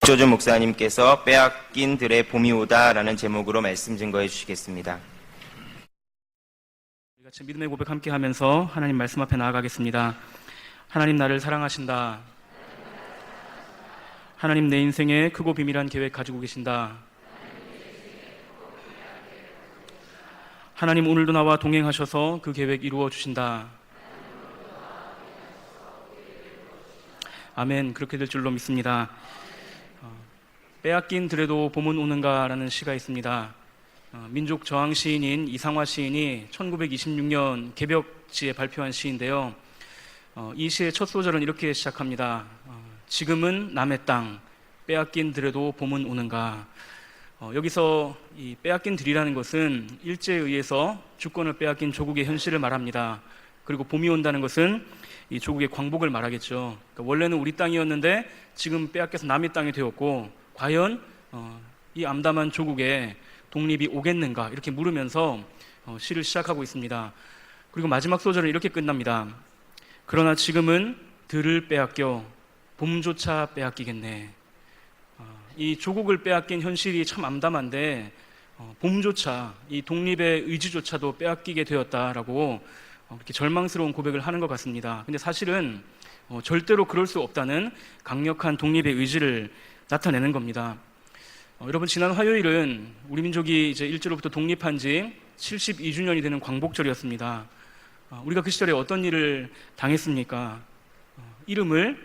조준 목사님께서 빼앗긴 들의 봄이 오다라는 제목으로 말씀 증거해 주시겠습니다. 같이 믿음의 고백 함께 하면서 하나님 말씀 앞에 나아가겠습니다. 하나님 나를 사랑하신다. 하나님 내 인생에 크고 비밀한 계획 가지고 계신다. 하나님 오늘도 나와 동행하셔서 그 계획 이루어 주신다. 아멘. 그렇게 될 줄로 믿습니다. 빼앗긴 들에도 봄은 오는가라는 시가 있습니다. 민족 저항 시인인 이상화 시인이 1926년 개벽지에 발표한 시인데요. 이 시의 첫 소절은 이렇게 시작합니다. 지금은 남의 땅, 빼앗긴 들에도 봄은 오는가. 여기서 이 빼앗긴 들이라는 것은 일제에 의해서 주권을 빼앗긴 조국의 현실을 말합니다. 그리고 봄이 온다는 것은 이 조국의 광복을 말하겠죠. 그러니까 원래는 우리 땅이었는데 지금 빼앗겨서 남의 땅이 되었고, 과연 이 암담한 조국에 독립이 오겠는가, 이렇게 물으면서 시를 시작하고 있습니다. 그리고 마지막 소절은 이렇게 끝납니다. 그러나 지금은 들을 빼앗겨 봄조차 빼앗기겠네. 이 조국을 빼앗긴 현실이 참 암담한데 봄조차, 이 독립의 의지조차도 빼앗기게 되었다라고 이렇게 절망스러운 고백을 하는 것 같습니다. 근데 사실은 절대로 그럴 수 없다는 강력한 독립의 의지를 나타내는 겁니다. 여러분, 지난 화요일은 우리 민족이 이제 일제로부터 독립한 지 72주년이 되는 광복절이었습니다. 우리가 그 시절에 어떤 일을 당했습니까? 이름을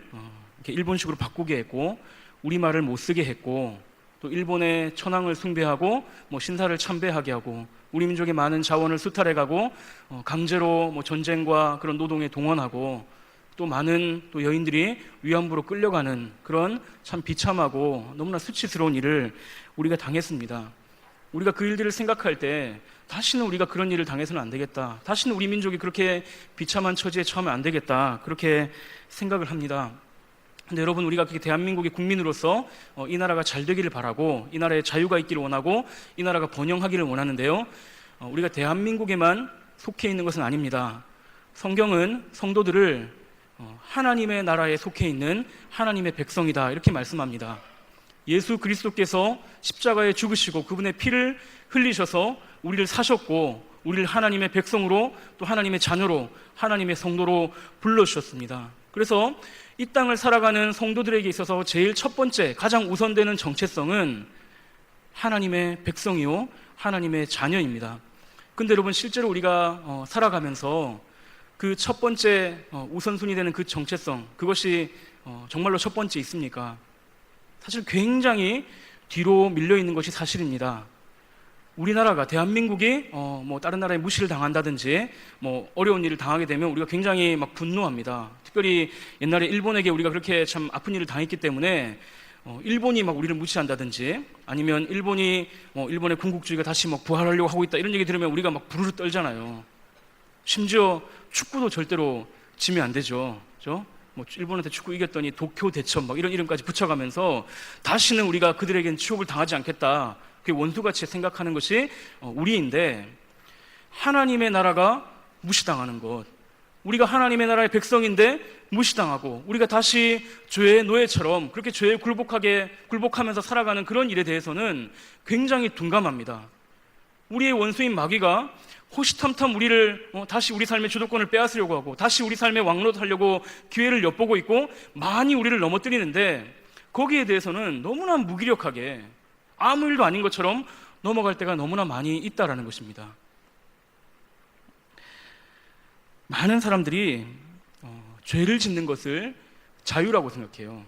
이렇게 일본식으로 바꾸게 했고, 우리말을 못 쓰게 했고, 또 일본의 천황을 숭배하고 신사를 참배하게 하고, 우리 민족의 많은 자원을 수탈해가고 강제로 전쟁과 그런 노동에 동원하고, 또 많은 또 여인들이 위안부로 끌려가는 그런 참 비참하고 너무나 수치스러운 일을 우리가 당했습니다. 우리가 그 일들을 생각할 때 다시는 우리가 그런 일을 당해서는 안 되겠다, 다시는 우리 민족이 그렇게 비참한 처지에 처하면 안 되겠다, 그렇게 생각을 합니다. 근데 여러분, 우리가 그렇게 대한민국의 국민으로서 이 나라가 잘 되기를 바라고, 이 나라에 자유가 있기를 원하고, 이 나라가 번영하기를 원하는데요, 우리가 대한민국에만 속해 있는 것은 아닙니다. 성경은 성도들을 하나님의 나라에 속해 있는 하나님의 백성이다, 이렇게 말씀합니다. 예수 그리스도께서 십자가에 죽으시고 그분의 피를 흘리셔서 우리를 사셨고, 우리를 하나님의 백성으로, 또 하나님의 자녀로, 하나님의 성도로 불러주셨습니다. 그래서 이 땅을 살아가는 성도들에게 있어서 제일 첫 번째, 가장 우선되는 정체성은 하나님의 백성이요, 하나님의 자녀입니다. 근데 여러분, 실제로 우리가 살아가면서 그 첫 번째 우선순위 되는 그 정체성, 그것이 정말로 첫 번째 있습니까? 사실 굉장히 뒤로 밀려 있는 것이 사실입니다. 우리나라가, 대한민국이 다른 나라에 무시를 당한다든지 어려운 일을 당하게 되면 우리가 굉장히 분노합니다. 특별히 옛날에 일본에게 우리가 그렇게 참 아픈 일을 당했기 때문에 일본이 우리를 무시한다든지, 아니면 일본의 군국주의가 다시 부활하려고 하고 있다, 이런 얘기 들으면 우리가 부르르 떨잖아요. 심지어 축구도 절대로 지면 안 되죠. 그렇죠? 일본한테 축구 이겼더니 도쿄 대첩 이런 이름까지 붙여가면서 다시는 우리가 그들에겐 취업을 당하지 않겠다, 그게 원수같이 생각하는 것이 우리인데, 하나님의 나라가 무시당하는 것, 우리가 하나님의 나라의 백성인데 무시당하고, 우리가 다시 죄의 노예처럼 그렇게 죄에 굴복하면서 살아가는 그런 일에 대해서는 굉장히 둔감합니다. 우리의 원수인 마귀가 호시탐탐 우리를 다시 우리 삶의 주도권을 빼앗으려고 하고, 다시 우리 삶의 왕노릇하려고 기회를 엿보고 있고, 많이 우리를 넘어뜨리는데, 거기에 대해서는 너무나 무기력하게 아무 일도 아닌 것처럼 넘어갈 때가 너무나 많이 있다라는 것입니다. 많은 사람들이 죄를 짓는 것을 자유라고 생각해요.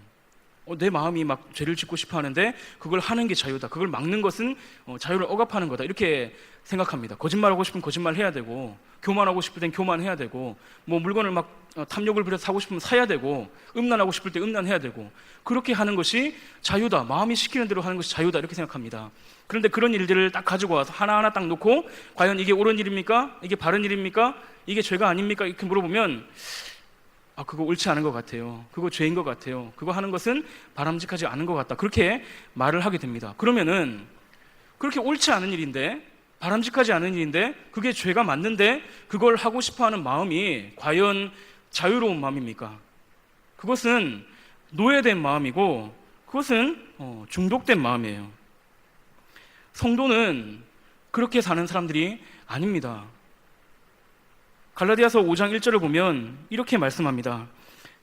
내 마음이 죄를 짓고 싶어 하는데 그걸 하는 게 자유다, 그걸 막는 것은 자유를 억압하는 거다, 이렇게 생각합니다. 거짓말하고 싶으면 거짓말 해야 되고, 교만하고 싶을 땐 교만해야 되고, 물건을 탐욕을 부려서 사고 싶으면 사야 되고, 음란하고 싶을 때 음란해야 되고, 그렇게 하는 것이 자유다, 마음이 시키는 대로 하는 것이 자유다, 이렇게 생각합니다. 그런데 그런 일들을 딱 가지고 와서 하나하나 딱 놓고, 과연 이게 옳은 일입니까? 이게 바른 일입니까? 이게 죄가 아닙니까? 이렇게 물어보면 그거 옳지 않은 것 같아요, 그거 죄인 것 같아요, 그거 하는 것은 바람직하지 않은 것 같다, 그렇게 말을 하게 됩니다. 그러면은 그렇게 옳지 않은 일인데, 바람직하지 않은 일인데, 그게 죄가 맞는데 그걸 하고 싶어하는 마음이 과연 자유로운 마음입니까? 그것은 노예된 마음이고, 그것은 중독된 마음이에요. 성도는 그렇게 사는 사람들이 아닙니다. 갈라디아서 5장 1절을 보면 이렇게 말씀합니다.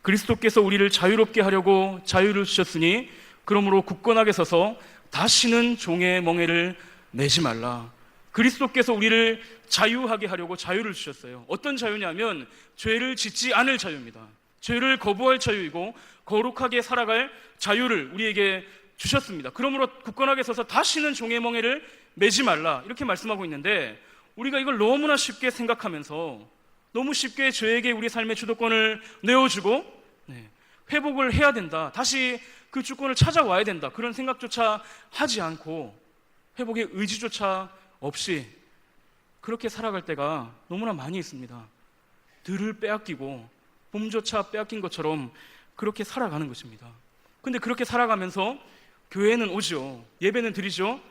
그리스도께서 우리를 자유롭게 하려고 자유를 주셨으니 그러므로 굳건하게 서서 다시는 종의 멍에를 매지 말라. 그리스도께서 우리를 자유하게 하려고 자유를 주셨어요. 어떤 자유냐면 죄를 짓지 않을 자유입니다. 죄를 거부할 자유이고 거룩하게 살아갈 자유를 우리에게 주셨습니다. 그러므로 굳건하게 서서 다시는 종의 멍에를 매지 말라, 이렇게 말씀하고 있는데, 우리가 이걸 너무나 쉽게 생각하면서 너무 쉽게 죄에게 우리 삶의 주도권을 내어주고 회복을 해야 된다, 다시 그 주권을 찾아와야 된다, 그런 생각조차 하지 않고 회복의 의지조차 없이 그렇게 살아갈 때가 너무나 많이 있습니다. 들을 빼앗기고 봄조차 빼앗긴 것처럼 그렇게 살아가는 것입니다. 근데 그렇게 살아가면서 교회는 오죠, 예배는 드리죠.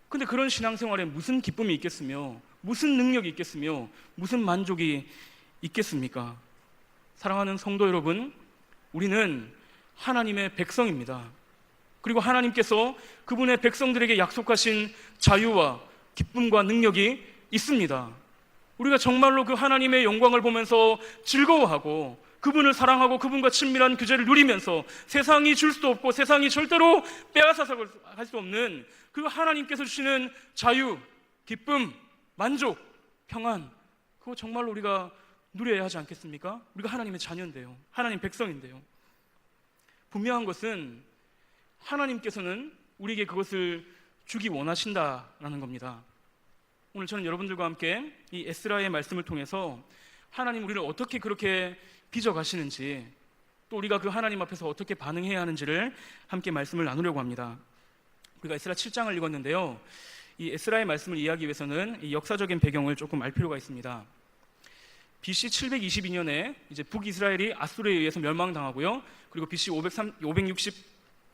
근데 그런 신앙생활에 무슨 기쁨이 있겠으며, 무슨 능력이 있겠으며, 무슨 만족이 있겠습니까? 사랑하는 성도 여러분, 우리는 하나님의 백성입니다. 그리고 하나님께서 그분의 백성들에게 약속하신 자유와 기쁨과 능력이 있습니다. 우리가 정말로 그 하나님의 영광을 보면서 즐거워하고 그분을 사랑하고 그분과 친밀한 교제를 누리면서 세상이 줄 수도 없고 세상이 절대로 빼앗아서 할 수 없는 그 하나님께서 주시는 자유, 기쁨, 만족, 평안, 그거 정말로 우리가 누려야 하지 않겠습니까? 우리가 하나님의 자녀인데요, 하나님 백성인데요. 분명한 것은 하나님께서는 우리에게 그것을 주기 원하신다라는 겁니다. 오늘 저는 여러분들과 함께 이 에스라의 말씀을 통해서 하나님 우리를 어떻게 그렇게 빚어가시는지, 또 우리가 그 하나님 앞에서 어떻게 반응해야 하는지를 함께 말씀을 나누려고 합니다. 우리가 에스라 7장을 읽었는데요, 이 에스라의 말씀을 이해하기 위해서는 이 역사적인 배경을 조금 알 필요가 있습니다. BC 722년에 이제 북이스라엘이 아수르에 의해서 멸망당하고요, 그리고 BC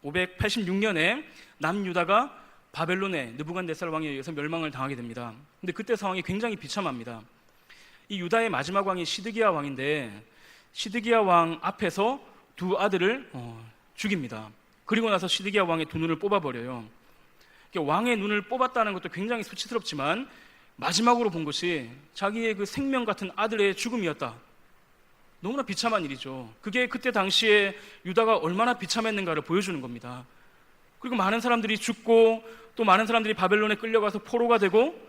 586년에 남유다가 바벨론의 느부갓네살 왕에 의해서 멸망을 당하게 됩니다. 근데 그때 상황이 굉장히 비참합니다. 이 유다의 마지막 왕이 시드기야 왕인데, 시드기야 왕 앞에서 두 아들을 죽입니다. 그리고 나서 시드기야 왕의 두 눈을 뽑아버려요. 왕의 눈을 뽑았다는 것도 굉장히 수치스럽지만 마지막으로 본 것이 자기의 그 생명 같은 아들의 죽음이었다. 너무나 비참한 일이죠. 그게 그때 당시에 유다가 얼마나 비참했는가를 보여주는 겁니다. 그리고 많은 사람들이 죽고 또 많은 사람들이 바벨론에 끌려가서 포로가 되고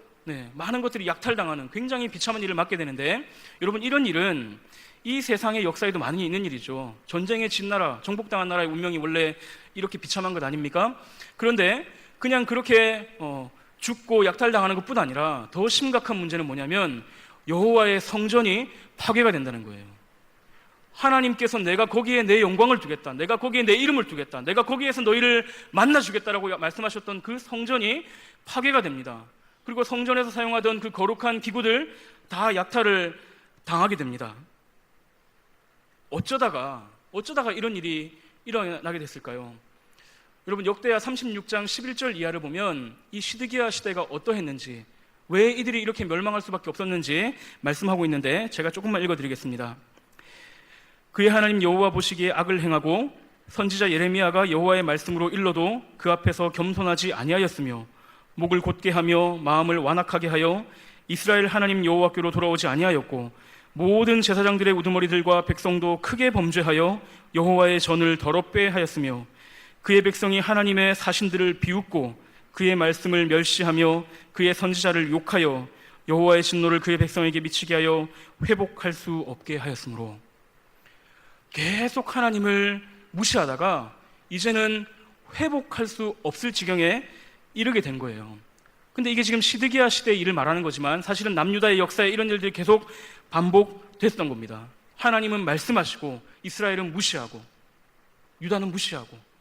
많은 것들이 약탈당하는 굉장히 비참한 일을 맡게 되는데, 여러분, 이런 일은 이 세상의 역사에도 많이 있는 일이죠. 전쟁에 진 나라, 정복당한 나라의 운명이 원래 이렇게 비참한 것 아닙니까? 그런데 그냥 그렇게 죽고 약탈당하는 것뿐 아니라 더 심각한 문제는 뭐냐면 여호와의 성전이 파괴가 된다는 거예요. 하나님께서 내가 거기에 내 영광을 두겠다, 내가 거기에 내 이름을 두겠다, 내가 거기에서 너희를 만나주겠다라고 말씀하셨던 그 성전이 파괴가 됩니다. 그리고 성전에서 사용하던 그 거룩한 기구들 다 약탈을 당하게 됩니다. 어쩌다가 이런 일이 일어나게 됐을까요? 여러분, 역대하 36장 11절 이하를 보면 이 시드기야 시대가 어떠했는지, 왜 이들이 이렇게 멸망할 수밖에 없었는지 말씀하고 있는데, 제가 조금만 읽어드리겠습니다. 그의 하나님 여호와 보시기에 악을 행하고 선지자 예레미야가 여호와의 말씀으로 일러도 그 앞에서 겸손하지 아니하였으며 목을 곧게 하며 마음을 완악하게 하여 이스라엘 하나님 여호와께로 돌아오지 아니하였고, 모든 제사장들의 우두머리들과 백성도 크게 범죄하여 여호와의 전을 더럽게 하였으며, 그의 백성이 하나님의 사신들을 비웃고 그의 말씀을 멸시하며 그의 선지자를 욕하여 여호와의 진노를 그의 백성에게 미치게 하여 회복할 수 없게 하였으므로. 계속 하나님을 무시하다가 이제는 회복할 수 없을 지경에 이르게 된 거예요. 근데 이게 지금 시드기야 시대의 일을 말하는 거지만 사실은 남유다의 역사에 이런 일들이 계속 반복됐던 겁니다. 하나님은 말씀하시고 이스라엘은 무시하고 유다는 무시하고.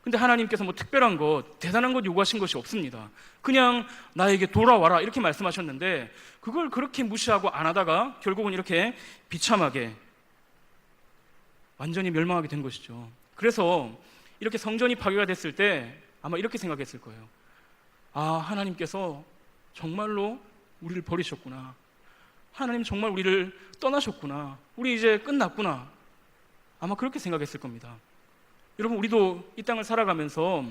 근데 하나님께서 뭐 특별한 것, 대단한 것 요구하신 것이 없습니다. 그냥 나에게 돌아와라 이렇게 말씀하셨는데 그걸 그렇게 무시하고 안 하다가 결국은 이렇게 비참하게 완전히 멸망하게 된 것이죠. 그래서 이렇게 성전이 파괴가 됐을 때 아마 이렇게 생각했을 거예요. 아, 하나님께서 정말로 우리를 버리셨구나. 하나님 정말 우리를 떠나셨구나. 우리 이제 끝났구나. 아마 그렇게 생각했을 겁니다. 여러분, 우리도 이 땅을 살아가면서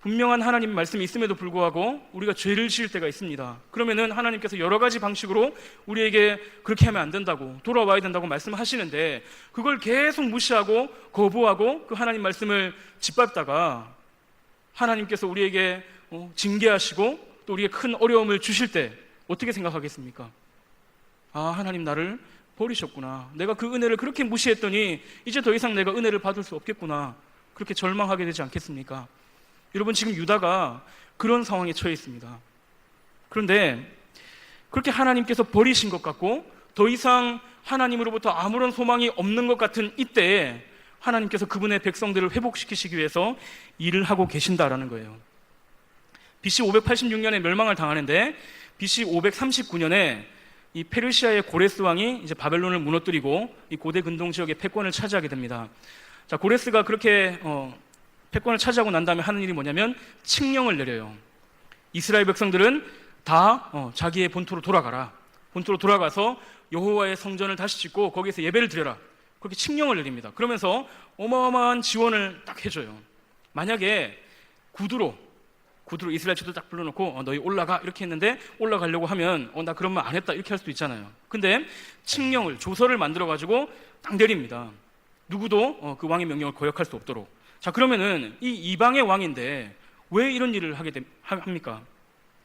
분명한 하나님 말씀이 있음에도 불구하고 우리가 죄를 지을 때가 있습니다. 그러면은 하나님께서 여러 가지 방식으로 우리에게 그렇게 하면 안 된다고, 돌아와야 된다고 말씀하시는데, 그걸 계속 무시하고 거부하고 그 하나님 말씀을 짓밟다가 하나님께서 우리에게 징계하시고 또 우리에게 큰 어려움을 주실 때 어떻게 생각하겠습니까? 아, 하나님 나를 버리셨구나. 내가 그 은혜를 그렇게 무시했더니 이제 더 이상 내가 은혜를 받을 수 없겠구나. 그렇게 절망하게 되지 않겠습니까? 여러분, 지금 유다가 그런 상황에 처해 있습니다. 그런데 그렇게 하나님께서 버리신 것 같고 더 이상 하나님으로부터 아무런 소망이 없는 것 같은 이때에 하나님께서 그분의 백성들을 회복시키시기 위해서 일을 하고 계신다라는 거예요. BC 586년에 멸망을 당하는데 BC 539년에 이 페르시아의 고레스 왕이 이제 바벨론을 무너뜨리고 이 고대 근동 지역의 패권을 차지하게 됩니다. 자, 고레스가 그렇게 패권을 차지하고 난 다음에 하는 일이 뭐냐면 칙령을 내려요. 이스라엘 백성들은 다 자기의 본토로 돌아가라. 본토로 돌아가서 여호와의 성전을 다시 짓고 거기에서 예배를 드려라. 그렇게 칙령을 내립니다. 그러면서 어마어마한 지원을 딱 해줘요. 만약에 구두로 이스라엘 지도 딱 불러놓고 너희 올라가 이렇게 했는데 올라가려고 하면 나 그런 말 안 했다 이렇게 할 수도 있잖아요. 근데 칙령을, 조서를 만들어가지고 딱 내립니다. 누구도 그 왕의 명령을 거역할 수 없도록. 자, 그러면은 이 이방의 왕인데 왜 이런 일을 합니까?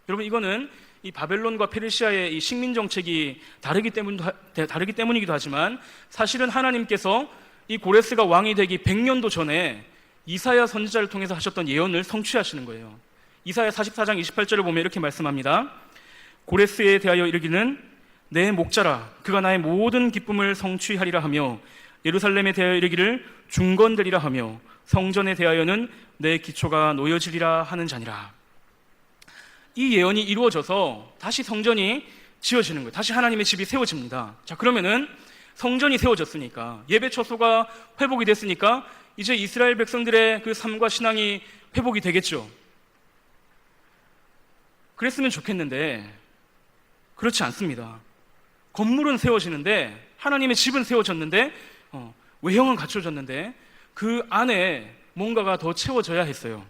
여러분, 이거는 이 바벨론과 페르시아의 이 식민 정책이 다르기 때문이기도 하지만 사실은 하나님께서 이 고레스가 왕이 되기 100년도 전에 이사야 선지자를 통해서 하셨던 예언을 성취하시는 거예요. 이사야 44장 28절을 보면 이렇게 말씀합니다. 고레스에 대하여 이르기는 내 목자라 그가 나의 모든 기쁨을 성취하리라 하며 예루살렘에 대하여 이르기를 중건되리라 하며 성전에 대하여는 내 기초가 놓여지리라 하는 자니라. 이 예언이 이루어져서 다시 성전이 지어지는 거예요. 다시 하나님의 집이 세워집니다. 자, 그러면은 성전이 세워졌으니까, 예배 처소가 회복이 됐으니까 이제 이스라엘 백성들의 그 삶과 신앙이 회복이 되겠죠. 그랬으면 좋겠는데 그렇지 않습니다. 건물은 세워지는데, 하나님의 집은 세워졌는데, 외형은 갖춰졌는데 그 안에 뭔가가 더 채워져야 했어요.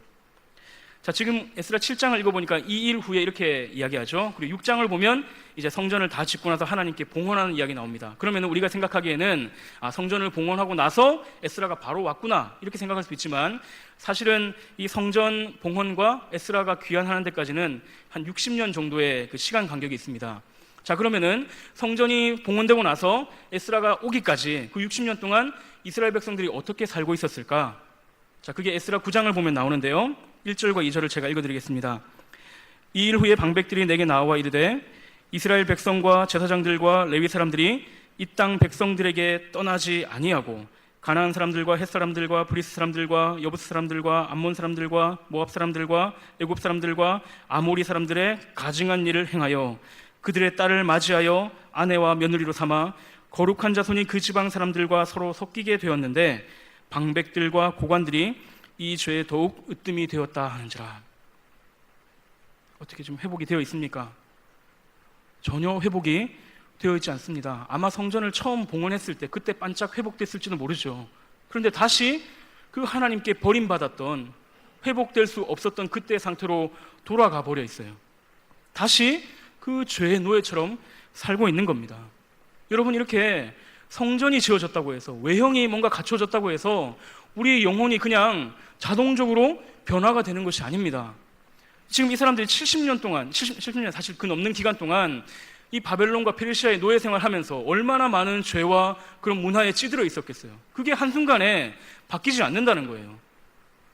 자, 지금 에스라 7장을 읽어보니까 2일 후에 이렇게 이야기하죠. 그리고 6장을 보면 이제 성전을 다 짓고 나서 하나님께 봉헌하는 이야기 나옵니다. 그러면 우리가 생각하기에는 성전을 봉헌하고 나서 에스라가 바로 왔구나 이렇게 생각할 수 있지만, 사실은 이 성전 봉헌과 에스라가 귀환하는 데까지는 한 60년 정도의 그 시간 간격이 있습니다. 자, 그러면은 성전이 봉헌되고 나서 에스라가 오기까지 그 60년 동안 이스라엘 백성들이 어떻게 살고 있었을까? 자, 그게 에스라 9장을 보면 나오는데요. 1절과 2절을 제가 읽어드리겠습니다. 2일 후에 방백들이 내게 나와 이르되 이스라엘 백성과 제사장들과 레위 사람들이 이 땅 백성들에게 떠나지 아니하고 가나안 사람들과 헷 사람들과 브리스 사람들과 여부스 사람들과 암몬 사람들과 모압 사람들과 애굽 사람들과 아모리 사람들의 가증한 일을 행하여 그들의 딸을 맞이하여 아내와 며느리로 삼아 거룩한 자손이 그 지방 사람들과 서로 섞이게 되었는데 방백들과 고관들이 이 죄에 더욱 으뜸이 되었다 하는지라. 어떻게 좀 회복이 되어 있습니까? 전혀 회복이 되어 있지 않습니다. 아마 성전을 처음 봉헌했을 때 그때 반짝 회복됐을지도 모르죠. 그런데 다시 그 하나님께 버림받았던, 회복될 수 없었던 그때의 상태로 돌아가 버려 있어요. 다시 그 죄의 노예처럼 살고 있는 겁니다. 여러분, 이렇게 성전이 지어졌다고 해서, 외형이 뭔가 갖춰졌다고 해서 우리의 영혼이 그냥 자동적으로 변화가 되는 것이 아닙니다. 지금 이 사람들이 70년 사실 그 넘는 기간 동안 이 바벨론과 페르시아의 노예 생활을 하면서 얼마나 많은 죄와 그런 문화에 찌들어 있었겠어요. 그게 한순간에 바뀌지 않는다는 거예요.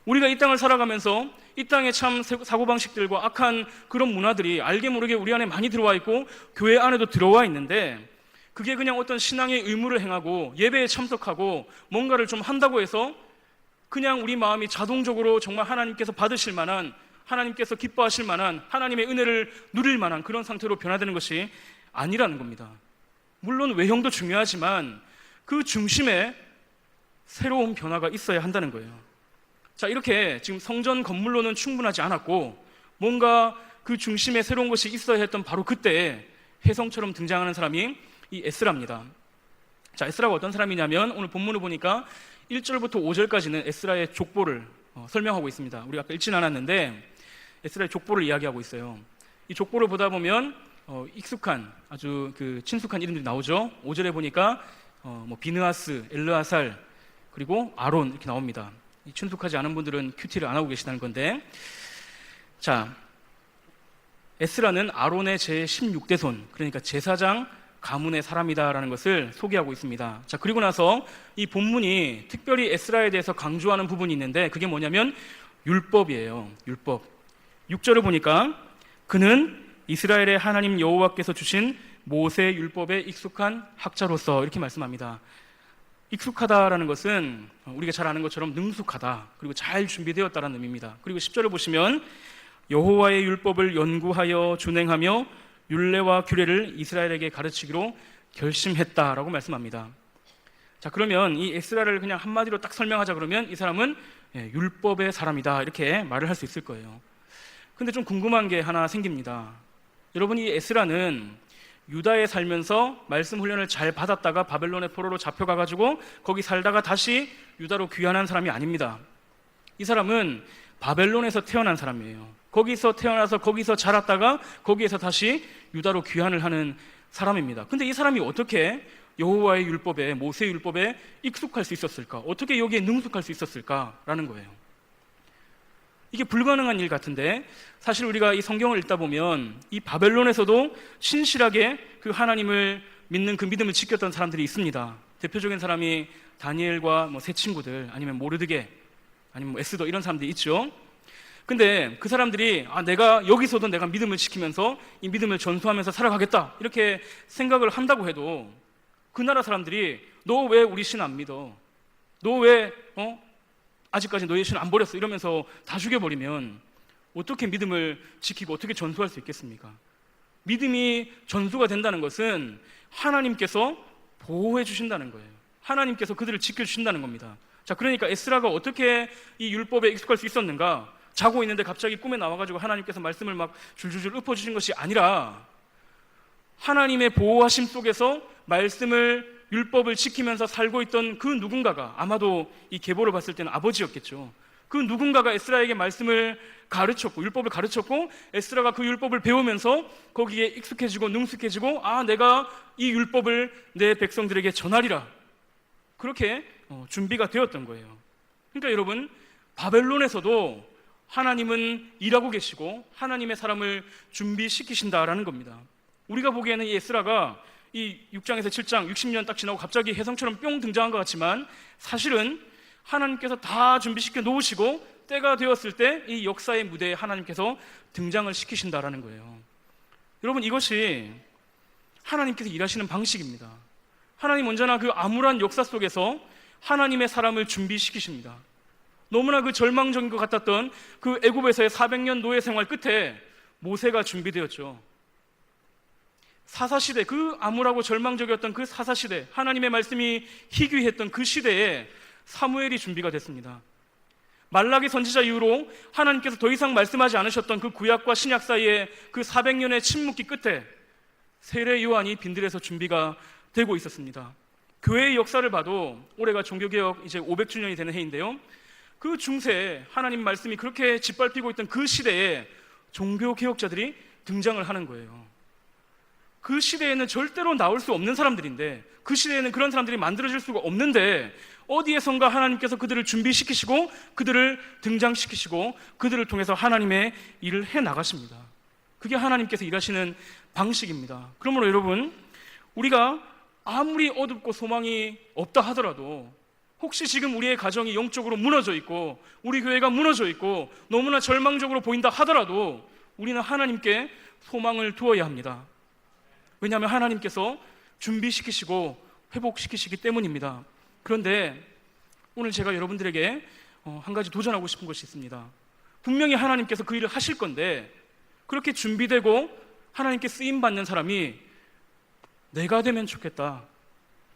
우리가 이 땅을 살아가면서 이 땅의 참 사고방식들과 악한 그런 문화들이 알게 모르게 우리 안에 많이 들어와 있고 교회 안에도 들어와 있는데, 그게 그냥 어떤 신앙의 의무를 행하고 예배에 참석하고 뭔가를 좀 한다고 해서 그냥 우리 마음이 자동적으로 정말 하나님께서 받으실 만한, 하나님께서 기뻐하실 만한, 하나님의 은혜를 누릴 만한 그런 상태로 변화되는 것이 아니라는 겁니다. 물론 외형도 중요하지만 그 중심에 새로운 변화가 있어야 한다는 거예요. 자, 이렇게 지금 성전 건물로는 충분하지 않았고 뭔가 그 중심에 새로운 것이 있어야 했던 바로 그때에 혜성처럼 등장하는 사람이 이 에스라입니다. 자, 에스라가 어떤 사람이냐면 오늘 본문을 보니까 1절부터 5절까지는 에스라의 족보를 설명하고 있습니다. 우리가 아까 읽진 않았는데 에스라의 족보를 이야기하고 있어요. 이 족보를 보다 보면 익숙한 아주 그 친숙한 이름들이 나오죠. 5절에 보니까 비느하스, 엘르아살, 그리고 아론 이렇게 나옵니다. 이 친숙하지 않은 분들은 큐티를 안 하고 계시다는 건데, 자, 에스라는 아론의 제16대 손, 그러니까 제사장 가문의 사람이다라는 것을 소개하고 있습니다. 자, 그리고 나서 이 본문이 특별히 에스라에 대해서 강조하는 부분이 있는데 그게 뭐냐면 율법이에요. 율법. 6절을 보니까 그는 이스라엘의 하나님 여호와께서 주신 모세 율법에 익숙한 학자로서 이렇게 말씀합니다. 익숙하다라는 것은 우리가 잘 아는 것처럼 능숙하다, 그리고 잘 준비되었다라는 의미입니다. 그리고 10절을 보시면 여호와의 율법을 연구하여 준행하며 율례와 규례를 이스라엘에게 가르치기로 결심했다라고 말씀합니다. 자, 그러면 이 에스라를 그냥 한마디로 딱 설명하자 그러면 이 사람은 율법의 사람이다 이렇게 말을 할 수 있을 거예요. 근데 좀 궁금한 게 하나 생깁니다. 여러분, 이 에스라는 유다에 살면서 말씀 훈련을 잘 받았다가 바벨론의 포로로 잡혀가가지고 거기 살다가 다시 유다로 귀환한 사람이 아닙니다. 이 사람은 바벨론에서 태어난 사람이에요. 거기서 태어나서 거기서 자랐다가 거기에서 다시 유다로 귀환을 하는 사람입니다. 근데 이 사람이 어떻게 여호와의 율법에, 모세 율법에 익숙할 수 있었을까? 어떻게 여기에 능숙할 수 있었을까라는 거예요. 이게 불가능한 일 같은데, 사실 우리가 이 성경을 읽다 보면 이 바벨론에서도 신실하게 그 하나님을 믿는 그 믿음을 지켰던 사람들이 있습니다. 대표적인 사람이 다니엘과 세 친구들, 아니면 모르드게, 아니면 에스더, 이런 사람들이 있죠. 근데 그 사람들이 내가 여기서도 내가 믿음을 지키면서 이 믿음을 전수하면서 살아가겠다 이렇게 생각을 한다고 해도 그 나라 사람들이 너 왜 우리 신 안 믿어? 너 왜 아직까지 너희 신 안 버렸어? 이러면서 다 죽여버리면 어떻게 믿음을 지키고 어떻게 전수할 수 있겠습니까? 믿음이 전수가 된다는 것은 하나님께서 보호해 주신다는 거예요. 하나님께서 그들을 지켜주신다는 겁니다. 자, 그러니까 에스라가 어떻게 이 율법에 익숙할 수 있었는가? 자고 있는데 갑자기 꿈에 나와가지고 하나님께서 말씀을 막 줄줄줄 읊어주신 것이 아니라 하나님의 보호하심 속에서 말씀을, 율법을 지키면서 살고 있던 그 누군가가, 아마도 이 계보를 봤을 때는 아버지였겠죠. 그 누군가가 에스라에게 말씀을 가르쳤고 율법을 가르쳤고 에스라가 그 율법을 배우면서 거기에 익숙해지고 능숙해지고 내가 이 율법을 내 백성들에게 전하리라, 그렇게 준비가 되었던 거예요. 그러니까 여러분, 바벨론에서도 하나님은 일하고 계시고 하나님의 사람을 준비시키신다라는 겁니다. 우리가 보기에는 이 에스라가 이 6장에서 7장 60년 딱 지나고 갑자기 혜성처럼 뿅 등장한 것 같지만 사실은 하나님께서 다 준비시켜 놓으시고 때가 되었을 때 이 역사의 무대에 하나님께서 등장을 시키신다라는 거예요. 여러분, 이것이 하나님께서 일하시는 방식입니다. 하나님 언제나 그 암울한 역사 속에서 하나님의 사람을 준비시키십니다. 너무나 그 절망적인 것 같았던 그 애굽에서의 400년 노예 생활 끝에 모세가 준비되었죠. 사사시대, 그 암울하고 절망적이었던 그 사사시대, 하나님의 말씀이 희귀했던 그 시대에 사무엘이 준비가 됐습니다. 말라기 선지자 이후로 하나님께서 더 이상 말씀하지 않으셨던 그 구약과 신약 사이에 그 400년의 침묵기 끝에 세례 요한이 빈들에서 준비가 되고 있었습니다. 교회의 역사를 봐도 올해가 종교개혁 이제 500주년이 되는 해인데요, 그 중세에 하나님 말씀이 그렇게 짓밟히고 있던 그 시대에 종교개혁자들이 등장을 하는 거예요. 그 시대에는 절대로 나올 수 없는 사람들인데, 그 시대에는 그런 사람들이 만들어질 수가 없는데 어디에선가 하나님께서 그들을 준비시키시고 그들을 등장시키시고 그들을 통해서 하나님의 일을 해나가십니다. 그게 하나님께서 일하시는 방식입니다. 그러므로 여러분, 우리가 아무리 어둡고 소망이 없다 하더라도, 혹시 지금 우리의 가정이 영적으로 무너져 있고 우리 교회가 무너져 있고 너무나 절망적으로 보인다 하더라도 우리는 하나님께 소망을 두어야 합니다. 왜냐하면 하나님께서 준비시키시고 회복시키시기 때문입니다. 그런데 오늘 제가 여러분들에게 한 가지 도전하고 싶은 것이 있습니다. 분명히 하나님께서 그 일을 하실 건데 그렇게 준비되고 하나님께 쓰임받는 사람이 내가 되면 좋겠다,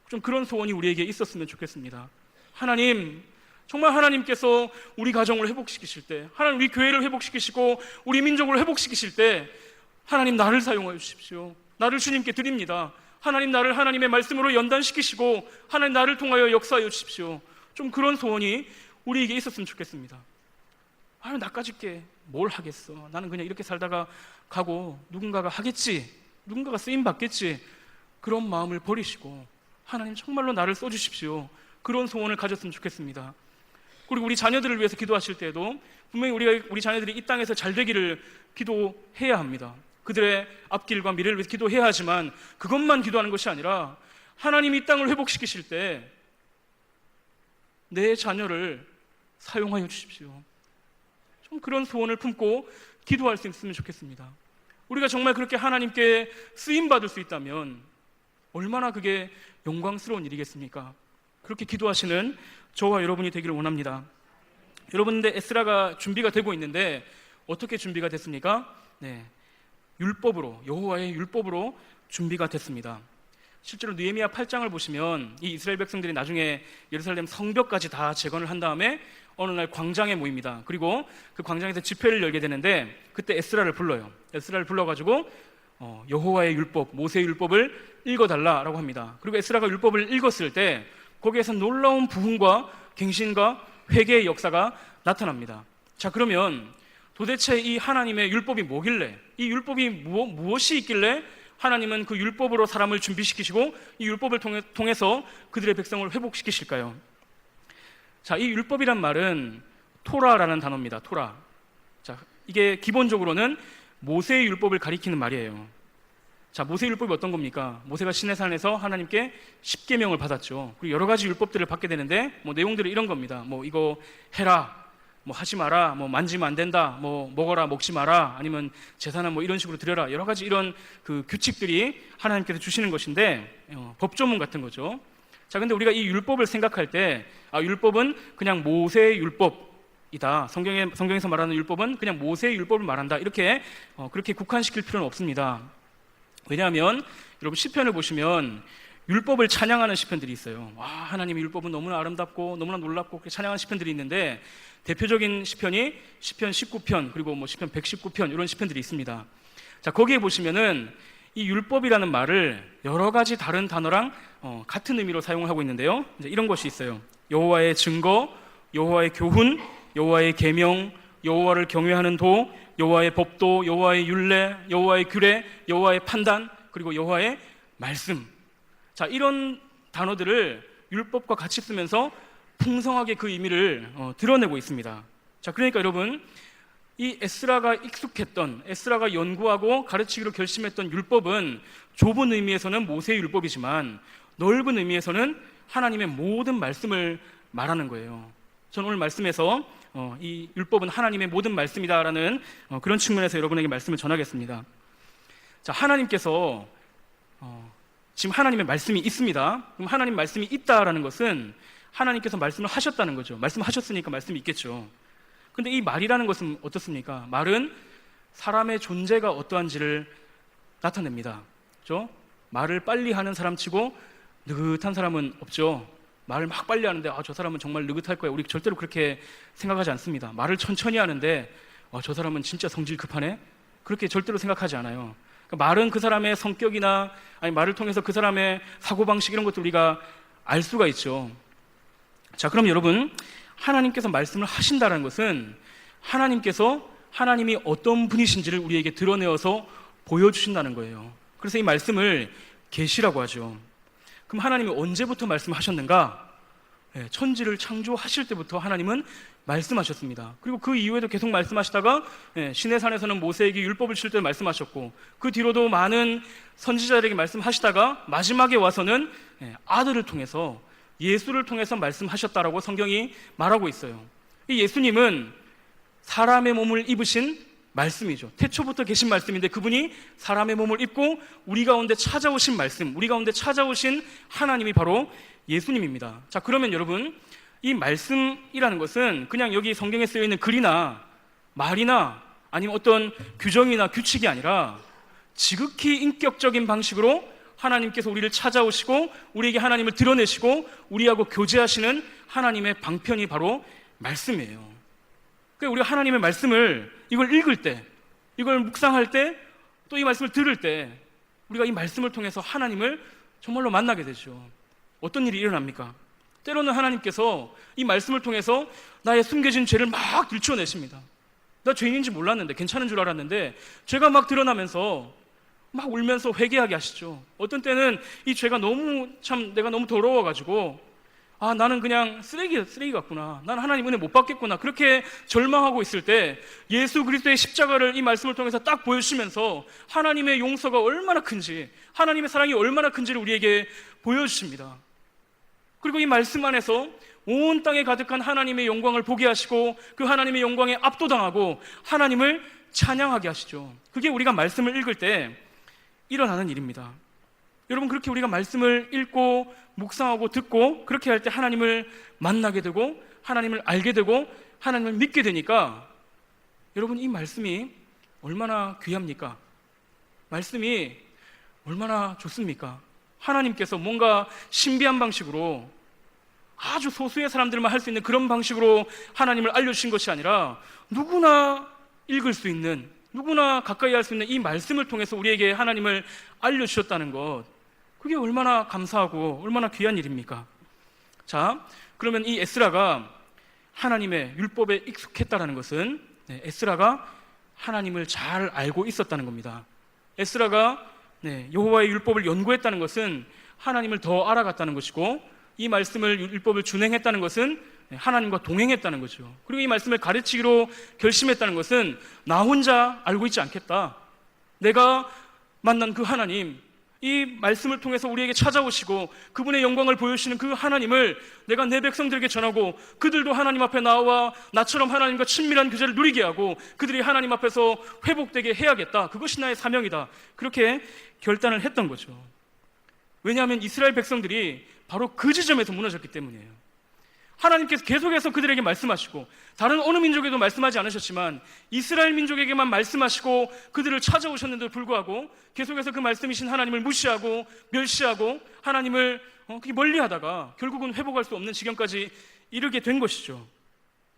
좀 그런 소원이 우리에게 있었으면 좋겠습니다. 하나님, 정말 하나님께서 우리 가정을 회복시키실 때, 하나님 우리 교회를 회복시키시고 우리 민족을 회복시키실 때 하나님 나를 사용하여 주십시오. 나를 주님께 드립니다. 하나님 나를 하나님의 말씀으로 연단시키시고 하나님 나를 통하여 역사하여 주십시오. 좀 그런 소원이 우리에게 있었으면 좋겠습니다. 아유, 나까짓 게 뭘 하겠어. 나는 그냥 이렇게 살다가 가고 누군가가 하겠지, 누군가가 쓰임 받겠지, 그런 마음을 버리시고 하나님 정말로 나를 써주십시오, 그런 소원을 가졌으면 좋겠습니다. 그리고 우리 자녀들을 위해서 기도하실 때에도 분명히 우리 자녀들이 이 땅에서 잘 되기를 기도해야 합니다. 그들의 앞길과 미래를 위해서 기도해야 하지만 그것만 기도하는 것이 아니라 하나님이 이 땅을 회복시키실 때 내 자녀를 사용하여 주십시오, 좀 그런 소원을 품고 기도할 수 있으면 좋겠습니다. 우리가 정말 그렇게 하나님께 쓰임받을 수 있다면 얼마나 그게 영광스러운 일이겠습니까? 그렇게 기도하시는 저와 여러분이 되기를 원합니다. 여러분들, 에스라가 준비가 되고 있는데 어떻게 준비가 됐습니까? 율법으로, 여호와의 율법으로 준비가 됐습니다. 실제로 느헤미야 8장을 보시면 이 이스라엘 백성들이 나중에 예루살렘 성벽까지 다 재건을 한 다음에 어느 날 광장에 모입니다. 그리고 그 광장에서 집회를 열게 되는데 그때 에스라를 불러요. 에스라를 불러가지고 여호와의 율법, 모세의 율법을 읽어달라라고 합니다. 그리고 에스라가 율법을 읽었을 때 거기에서 놀라운 부흥과 갱신과 회개의 역사가 나타납니다. 자, 그러면 도대체 이 하나님의 율법이 뭐길래, 이 율법이 무엇이 있길래 하나님은 그 율법으로 사람을 준비시키시고 이 율법을 통해서 그들의 백성을 회복시키실까요? 자, 이 율법이란 말은 토라라는 단어입니다. 토라. 자, 이게 기본적으로는 모세의 율법을 가리키는 말이에요. 자, 모세의 율법이 어떤 겁니까? 모세가 시내산에서 하나님께 십계명을 받았죠. 그리고 여러 가지 율법들을 받게 되는데 내용들이 이런 겁니다. 이거 해라, 하지 마라, 만지면 안 된다, 먹어라, 먹지 마라, 아니면 제사는 이런 식으로 드려라, 여러 가지 이런 그 규칙들이 하나님께서 주시는 것인데 법조문 같은 거죠. 자, 근데 우리가 이 율법을 생각할 때 율법은 그냥 모세의 율법이다, 성경에서 말하는 율법은 그냥 모세의 율법을 말한다, 이렇게 그렇게 국한시킬 필요는 없습니다. 왜냐하면 여러분, 시편을 보시면 율법을 찬양하는 시편들이 있어요. 하나님의 율법은 너무나 아름답고 너무나 놀랍고 그렇게 찬양하는 시편들이 있는데 대표적인 시편이 시편 19편, 그리고 시편 119편, 이런 시편들이 있습니다. 자, 거기에 보시면은 이 율법이라는 말을 여러 가지 다른 단어랑 같은 의미로 사용하고 있는데요. 이제 이런 것이 있어요. 여호와의 증거, 여호와의 교훈, 여호와의 계명, 여호와를 경외하는 도, 여호와의 법도, 여호와의 율례, 여호와의 규례, 여호와의 판단, 그리고 여호와의 말씀. 자, 이런 단어들을 율법과 같이 쓰면서 풍성하게 그 의미를 드러내고 있습니다. 자, 그러니까 여러분, 이 에스라가 익숙했던, 에스라가 연구하고 가르치기로 결심했던 율법은 좁은 의미에서는 모세의 율법이지만 넓은 의미에서는 하나님의 모든 말씀을 말하는 거예요. 저는 오늘 말씀에서 이 율법은 하나님의 모든 말씀이다라는 그런 측면에서 여러분에게 말씀을 전하겠습니다. 자, 하나님께서 지금 하나님의 말씀이 있습니다. 그럼 하나님 말씀이 있다라는 것은 하나님께서 말씀을 하셨다는 거죠. 말씀하셨으니까 말씀이 있겠죠. 근데 이 말이라는 것은 어떻습니까? 말은 사람의 존재가 어떠한지를 나타냅니다. 그렇죠? 말을 빨리 하는 사람 치고 느긋한 사람은 없죠. 말을 막 빨리 하는데 저 사람은 정말 느긋할 거야, 우리 절대로 그렇게 생각하지 않습니다. 말을 천천히 하는데 저 사람은 진짜 성질 급하네, 그렇게 절대로 생각하지 않아요. 그러니까 말은 그 사람의 성격이나 말을 통해서 그 사람의 사고방식, 이런 것들 우리가 알 수가 있죠. 자, 그럼 여러분, 하나님께서 말씀을 하신다는 것은 하나님이 어떤 분이신지를 우리에게 드러내어서 보여주신다는 거예요. 그래서 이 말씀을 계시라고 하죠. 그럼 하나님이 언제부터 말씀하셨는가? 천지를 창조하실 때부터 하나님은 말씀하셨습니다. 그리고 그 이후에도 계속 말씀하시다가 시내산에서는 모세에게 율법을 줄 때 말씀하셨고, 그 뒤로도 많은 선지자들에게 말씀하시다가 마지막에 와서는 아들을 통해서, 예수를 통해서 말씀하셨다라고 성경이 말하고 있어요. 이 예수님은 사람의 몸을 입으신 말씀이죠. 태초부터 계신 말씀인데 그분이 사람의 몸을 입고 우리 가운데 찾아오신 말씀, 우리 가운데 찾아오신 하나님이 바로 예수님입니다. 자, 그러면 여러분, 이 말씀이라는 것은 그냥 여기 성경에 쓰여 있는 글이나 말이나 아니면 어떤 규정이나 규칙이 아니라 지극히 인격적인 방식으로 하나님께서 우리를 찾아오시고 우리에게 하나님을 드러내시고 우리하고 교제하시는 하나님의 방편이 바로 말씀이에요. 그러니까 우리가 하나님의 말씀을 이걸 읽을 때, 이걸 묵상할 때, 또 이 말씀을 들을 때 우리가 이 말씀을 통해서 하나님을 정말로 만나게 되죠. 어떤 일이 일어납니까? 때로는 하나님께서 이 말씀을 통해서 나의 숨겨진 죄를 막 들춰내십니다. 나 죄인인지 몰랐는데, 괜찮은 줄 알았는데 죄가 막 드러나면서 막 울면서 회개하게 하시죠. 어떤 때는 이 죄가 내가 너무 더러워가지고 나는 그냥 쓰레기 같구나, 난 하나님 은혜 못 받겠구나, 그렇게 절망하고 있을 때 예수 그리스도의 십자가를 이 말씀을 통해서 딱 보여주시면서 하나님의 용서가 얼마나 큰지, 하나님의 사랑이 얼마나 큰지를 우리에게 보여주십니다. 그리고 이 말씀 안에서 온 땅에 가득한 하나님의 영광을 보게 하시고 그 하나님의 영광에 압도당하고 하나님을 찬양하게 하시죠. 그게 우리가 말씀을 읽을 때 일어나는 일입니다. 여러분, 그렇게 우리가 말씀을 읽고 묵상하고 듣고 그렇게 할 때 하나님을 만나게 되고 하나님을 알게 되고 하나님을 믿게 되니까, 여러분, 이 말씀이 얼마나 귀합니까? 말씀이 얼마나 좋습니까? 하나님께서 뭔가 신비한 방식으로, 아주 소수의 사람들만 할 수 있는 그런 방식으로 하나님을 알려주신 것이 아니라 누구나 읽을 수 있는, 누구나 가까이 할 수 있는 이 말씀을 통해서 우리에게 하나님을 알려주셨다는 것, 그게 얼마나 감사하고 얼마나 귀한 일입니까? 자, 그러면 이 에스라가 하나님의 율법에 익숙했다는 것은 에스라가 하나님을 잘 알고 있었다는 겁니다. 에스라가 여호와의 율법을 연구했다는 것은 하나님을 더 알아갔다는 것이고, 이 말씀을, 율법을 준행했다는 것은 하나님과 동행했다는 거죠. 그리고 이 말씀을 가르치기로 결심했다는 것은 나 혼자 알고 있지 않겠다, 내가 만난 그 하나님, 이 말씀을 통해서 우리에게 찾아오시고 그분의 영광을 보여주시는 그 하나님을 내가 내 백성들에게 전하고 그들도 하나님 앞에 나와 나처럼 하나님과 친밀한 교제를 누리게 하고 그들이 하나님 앞에서 회복되게 해야겠다, 그것이 나의 사명이다, 그렇게 결단을 했던 거죠. 왜냐하면 이스라엘 백성들이 바로 그 지점에서 무너졌기 때문이에요. 하나님께서 계속해서 그들에게 말씀하시고 다른 어느 민족에도 말씀하지 않으셨지만 이스라엘 민족에게만 말씀하시고 그들을 찾아오셨는데도 불구하고 계속해서 그 말씀이신 하나님을 무시하고 멸시하고 하나님을 멀리하다가 결국은 회복할 수 없는 지경까지 이르게 된 것이죠.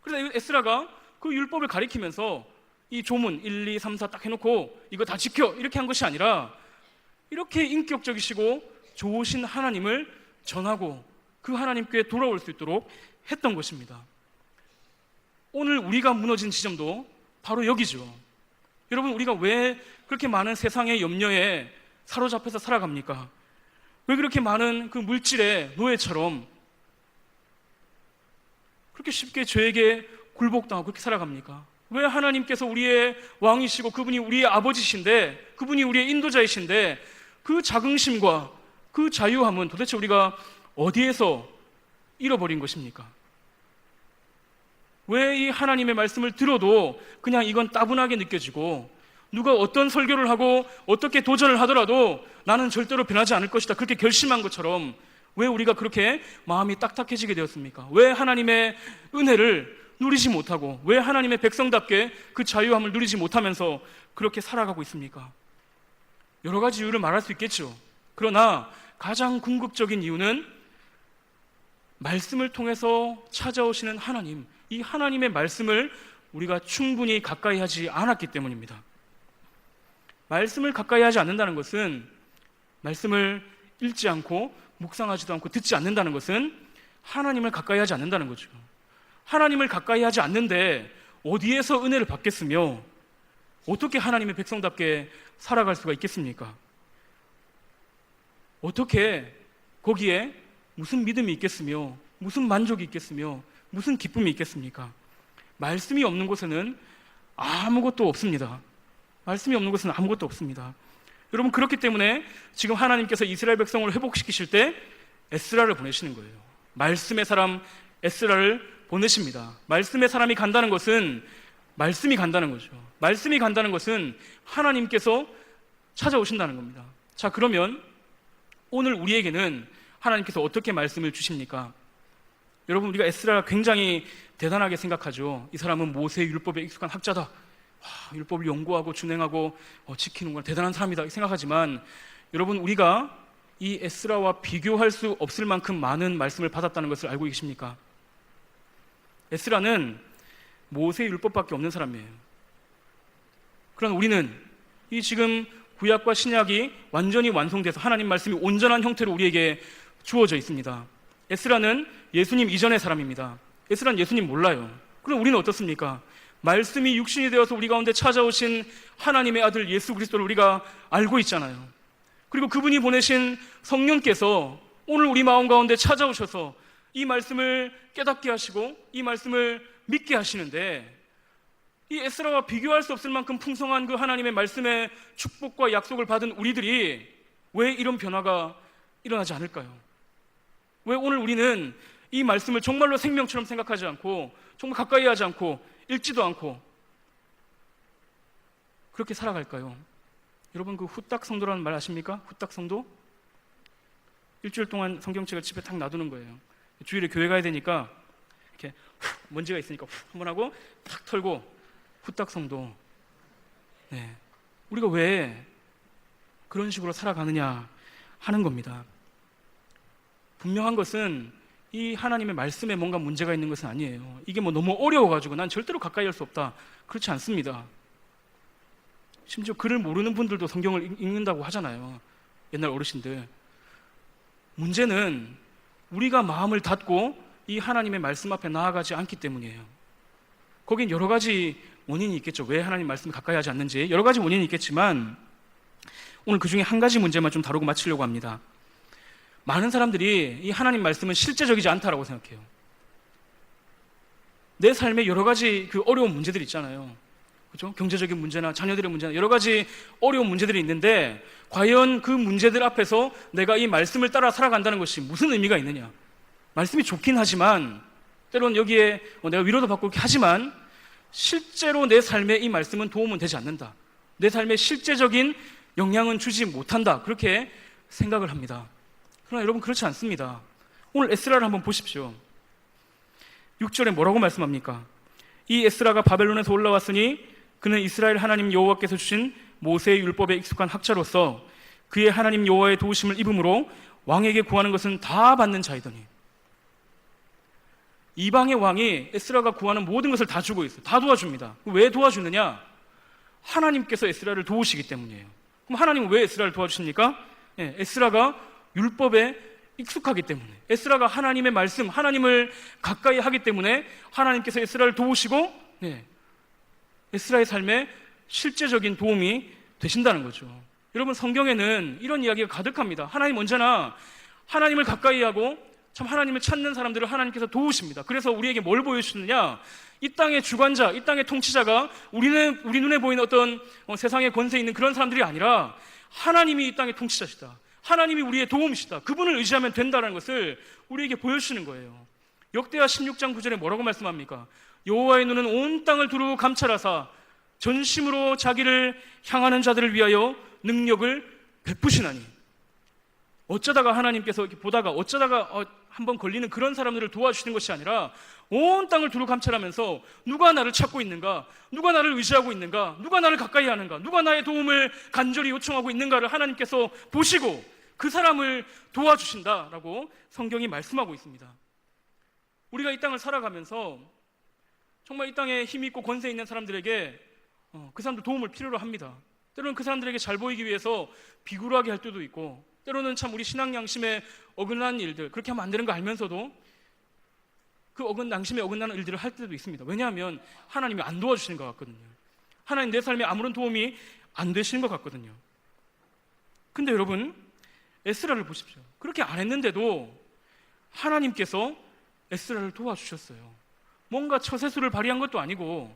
그래서 에스라가 그 율법을 가리키면서 이 조문 1, 2, 3, 4 딱 해놓고 이거 다 지켜, 이렇게 한 것이 아니라 이렇게 인격적이시고 좋으신 하나님을 전하고 그 하나님께 돌아올 수 있도록 했던 것입니다. 오늘 우리가 무너진 지점도 바로 여기죠. 여러분, 우리가 왜 그렇게 많은 세상의 염려에 사로잡혀서 살아갑니까? 왜 그렇게 많은 그 물질의 노예처럼 그렇게 쉽게 죄에게 굴복당하고 그렇게 살아갑니까? 왜 하나님께서 우리의 왕이시고 그분이 우리의 아버지신데, 그분이 우리의 인도자이신데 그 자긍심과 그 자유함은 도대체 우리가 어디에서 잃어버린 것입니까? 왜 이 하나님의 말씀을 들어도 그냥 이건 따분하게 느껴지고, 누가 어떤 설교를 하고 어떻게 도전을 하더라도 나는 절대로 변하지 않을 것이다, 그렇게 결심한 것처럼 왜 우리가 그렇게 마음이 딱딱해지게 되었습니까? 왜 하나님의 은혜를 누리지 못하고, 왜 하나님의 백성답게 그 자유함을 누리지 못하면서 그렇게 살아가고 있습니까? 여러 가지 이유를 말할 수 있겠죠. 그러나 가장 궁극적인 이유는 말씀을 통해서 찾아오시는 하나님, 이 하나님의 말씀을 우리가 충분히 가까이 하지 않았기 때문입니다. 말씀을 가까이 하지 않는다는 것은, 말씀을 읽지 않고 묵상하지도 않고 듣지 않는다는 것은 하나님을 가까이 하지 않는다는 거죠. 하나님을 가까이 하지 않는데 어디에서 은혜를 받겠으며 어떻게 하나님의 백성답게 살아갈 수가 있겠습니까? 어떻게 거기에 무슨 믿음이 있겠으며 무슨 만족이 있겠으며 무슨 기쁨이 있겠습니까? 말씀이 없는 곳에는 아무것도 없습니다. 말씀이 없는 곳은 아무것도 없습니다. 여러분, 그렇기 때문에 지금 하나님께서 이스라엘 백성을 회복시키실 때 에스라를 보내시는 거예요. 말씀의 사람 에스라를 보내십니다. 말씀의 사람이 간다는 것은 말씀이 간다는 거죠. 말씀이 간다는 것은 하나님께서 찾아오신다는 겁니다. 자, 그러면 오늘 우리에게는 하나님께서 어떻게 말씀을 주십니까? 여러분, 우리가 에스라가 굉장히 대단하게 생각하죠. 이 사람은 모세의 율법에 익숙한 학자다, 율법을 연구하고 준행하고 지키는 건 대단한 사람이다 생각하지만, 여러분, 우리가 이 에스라와 비교할 수 없을 만큼 많은 말씀을 받았다는 것을 알고 계십니까? 에스라는 모세의 율법밖에 없는 사람이에요. 그러나 우리는 이 지금 구약과 신약이 완전히 완성돼서 하나님 말씀이 온전한 형태로 우리에게 주어져 있습니다. 에스라는 예수님 이전의 사람입니다. 에스라는 예수님 몰라요. 그럼 우리는 어떻습니까? 말씀이 육신이 되어서 우리 가운데 찾아오신 하나님의 아들 예수 그리스도를 우리가 알고 있잖아요. 그리고 그분이 보내신 성령께서 오늘 우리 마음 가운데 찾아오셔서 이 말씀을 깨닫게 하시고 이 말씀을 믿게 하시는데, 이 에스라와 비교할 수 없을 만큼 풍성한 그 하나님의 말씀의 축복과 약속을 받은 우리들이 왜 이런 변화가 일어나지 않을까요? 왜 오늘 우리는 이 말씀을 정말로 생명처럼 생각하지 않고 정말 가까이 하지 않고 읽지도 않고 그렇게 살아갈까요? 여러분, 그 후딱 성도라는 말 아십니까? 후딱 성도? 일주일 동안 성경책을 집에 탁 놔두는 거예요. 주일에 교회 가야 되니까 이렇게 먼지가 있으니까 한번 하고 탁 털고, 후딱 성도. 네. 우리가 왜 그런 식으로 살아가느냐 하는 겁니다. 분명한 것은 이 하나님의 말씀에 뭔가 문제가 있는 것은 아니에요. 이게 뭐 너무 어려워가지고 난 절대로 가까이 할 수 없다, 그렇지 않습니다. 심지어 글을 모르는 분들도 성경을 읽는다고 하잖아요, 옛날 어르신들. 문제는 우리가 마음을 닫고 이 하나님의 말씀 앞에 나아가지 않기 때문이에요. 거긴 여러 가지 원인이 있겠죠. 왜 하나님 말씀을 가까이 하지 않는지 여러 가지 원인이 있겠지만, 오늘 그 중에 한 가지 문제만 좀 다루고 마치려고 합니다. 많은 사람들이 이 하나님 말씀은 실제적이지 않다라고 생각해요. 내 삶에 여러 가지 그 어려운 문제들이 있잖아요. 그렇죠? 경제적인 문제나 자녀들의 문제나 여러 가지 어려운 문제들이 있는데, 과연 그 문제들 앞에서 내가 이 말씀을 따라 살아간다는 것이 무슨 의미가 있느냐? 말씀이 좋긴 하지만, 때로는 여기에 내가 위로도 받고 이렇게 하지만 실제로 내 삶에 이 말씀은 도움은 되지 않는다, 내 삶에 실제적인 영향은 주지 못한다, 그렇게 생각을 합니다. 그러나 여러분, 그렇지 않습니다. 오늘 에스라를 한번 보십시오. 6절에 뭐라고 말씀합니까? 이 에스라가 바벨론에서 올라왔으니 그는 이스라엘 하나님 여호와께서 주신 모세의 율법에 익숙한 학자로서 그의 하나님 여호와의 도우심을 입음으로 왕에게 구하는 것은 다 받는 자이더니. 이방의 왕이 에스라가 구하는 모든 것을 다 주고 있어요. 다 도와줍니다. 왜 도와주느냐? 하나님께서 에스라를 도우시기 때문이에요. 그럼 하나님은 왜 에스라를 도와주십니까? 에스라가 율법에 익숙하기 때문에, 에스라가 하나님의 말씀, 하나님을 가까이 하기 때문에 하나님께서 에스라를 도우시고 에스라의 삶에 실제적인 도움이 되신다는 거죠. 여러분, 성경에는 이런 이야기가 가득합니다. 하나님 언제나 하나님을 가까이 하고 참 하나님을 찾는 사람들을 하나님께서 도우십니다. 그래서 우리에게 뭘 보여주시느냐? 이 땅의 주관자, 이 땅의 통치자가 우리 눈에 보이는 어떤 세상의 권세 있는 그런 사람들이 아니라 하나님이 이 땅의 통치자시다, 하나님이 우리의 도움이시다, 그분을 의지하면 된다는 것을 우리에게 보여주시는 거예요. 역대하 16장 9절에 뭐라고 말씀합니까? 여호와의 눈은 온 땅을 두루 감찰하사 전심으로 자기를 향하는 자들을 위하여 능력을 베푸시나니. 어쩌다가 하나님께서 이렇게 보다가 어쩌다가 한번 걸리는 그런 사람들을 도와주시는 것이 아니라 온 땅을 두루 감찰하면서 누가 나를 찾고 있는가, 누가 나를 의지하고 있는가, 누가 나를 가까이 하는가, 누가 나의 도움을 간절히 요청하고 있는가를 하나님께서 보시고 그 사람을 도와주신다라고 성경이 말씀하고 있습니다. 우리가 이 땅을 살아가면서 정말 이 땅에 힘 있고 권세 있는 사람들에게 그 사람들 도움을 필요로 합니다. 때로는 그 사람들에게 잘 보이기 위해서 비굴하게 할 때도 있고, 때로는 참 우리 신앙 양심에 어긋나는 일들, 그렇게 하면 안 되는 거 알면서도 그 양심에 어긋나는 일들을 할 때도 있습니다. 왜냐하면 하나님이 안 도와주시는 것 같거든요. 하나님 내 삶에 아무런 도움이 안 되시는 것 같거든요. 근데 여러분, 에스라를 보십시오. 그렇게 안 했는데도 하나님께서 에스라를 도와주셨어요. 뭔가 처세술을 발휘한 것도 아니고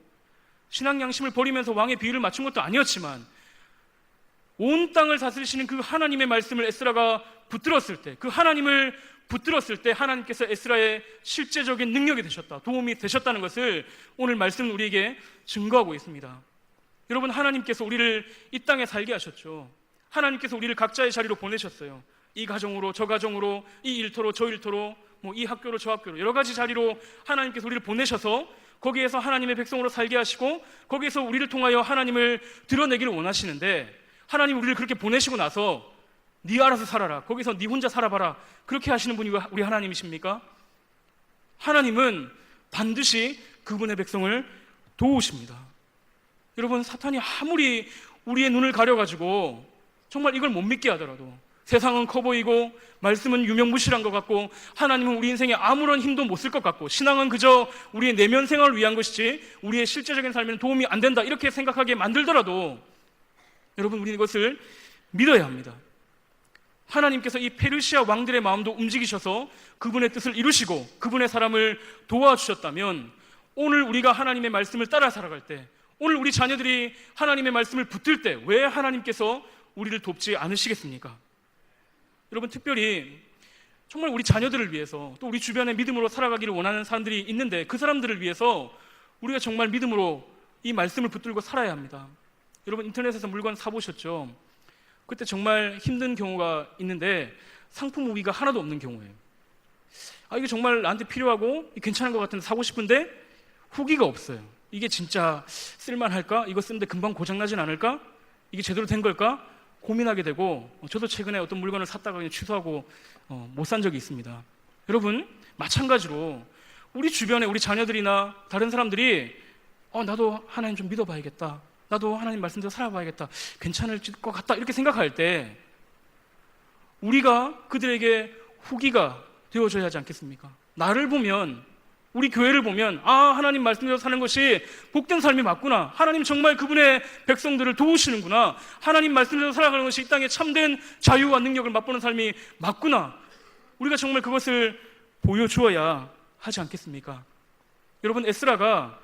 신앙 양심을 버리면서 왕의 비위를 맞춘 것도 아니었지만, 온 땅을 다스리시는 그 하나님의 말씀을 에스라가 붙들었을 때, 그 하나님을 붙들었을 때 하나님께서 에스라의 실제적인 능력이 되셨다, 도움이 되셨다는 것을 오늘 말씀은 우리에게 증거하고 있습니다. 여러분, 하나님께서 우리를 이 땅에 살게 하셨죠. 하나님께서 우리를 각자의 자리로 보내셨어요. 이 가정으로 저 가정으로, 이 일터로 저 일터로, 이 학교로 저 학교로, 여러 가지 자리로 하나님께서 우리를 보내셔서 거기에서 하나님의 백성으로 살게 하시고 거기에서 우리를 통하여 하나님을 드러내기를 원하시는데, 하나님 우리를 그렇게 보내시고 나서 네 알아서 살아라, 거기서 네 혼자 살아봐라, 그렇게 하시는 분이 우리 하나님이십니까? 하나님은 반드시 그분의 백성을 도우십니다. 여러분, 사탄이 아무리 우리의 눈을 가려가지고 정말 이걸 못 믿게 하더라도, 세상은 커 보이고 말씀은 유명무실한 것 같고 하나님은 우리 인생에 아무런 힘도 못 쓸 것 같고 신앙은 그저 우리의 내면 생활을 위한 것이지 우리의 실제적인 삶에는 도움이 안 된다 이렇게 생각하게 만들더라도 여러분 우리는 이것을 믿어야 합니다. 하나님께서 이 페르시아 왕들의 마음도 움직이셔서 그분의 뜻을 이루시고 그분의 사람을 도와주셨다면 오늘 우리가 하나님의 말씀을 따라 살아갈 때 오늘 우리 자녀들이 하나님의 말씀을 붙들 때 왜 하나님께서 우리를 돕지 않으시겠습니까? 여러분 특별히 정말 우리 자녀들을 위해서 또 우리 주변에 믿음으로 살아가기를 원하는 사람들이 있는데 그 사람들을 위해서 우리가 정말 믿음으로 이 말씀을 붙들고 살아야 합니다. 여러분 인터넷에서 물건 사보셨죠? 그때 정말 힘든 경우가 있는데 상품 후기가 하나도 없는 경우예요. 이게 정말 나한테 필요하고 괜찮은 것 같은데 사고 싶은데 후기가 없어요. 이게 진짜 쓸만할까? 이거 쓰는데 금방 고장나진 않을까? 이게 제대로 된 걸까? 고민하게 되고 저도 최근에 어떤 물건을 샀다가 그냥 취소하고 못 산 적이 있습니다. 여러분 마찬가지로 우리 주변에 우리 자녀들이나 다른 사람들이 나도 하나님 좀 믿어봐야겠다, 나도 하나님 말씀대로 살아봐야겠다, 괜찮을 것 같다 이렇게 생각할 때 우리가 그들에게 후기가 되어줘야 하지 않겠습니까? 나를 보면 우리 교회를 보면 하나님 말씀대로 사는 것이 복된 삶이 맞구나, 하나님 정말 그분의 백성들을 도우시는구나, 하나님 말씀대로 살아가는 것이 이 땅에 참된 자유와 능력을 맛보는 삶이 맞구나, 우리가 정말 그것을 보여주어야 하지 않겠습니까? 여러분 에스라가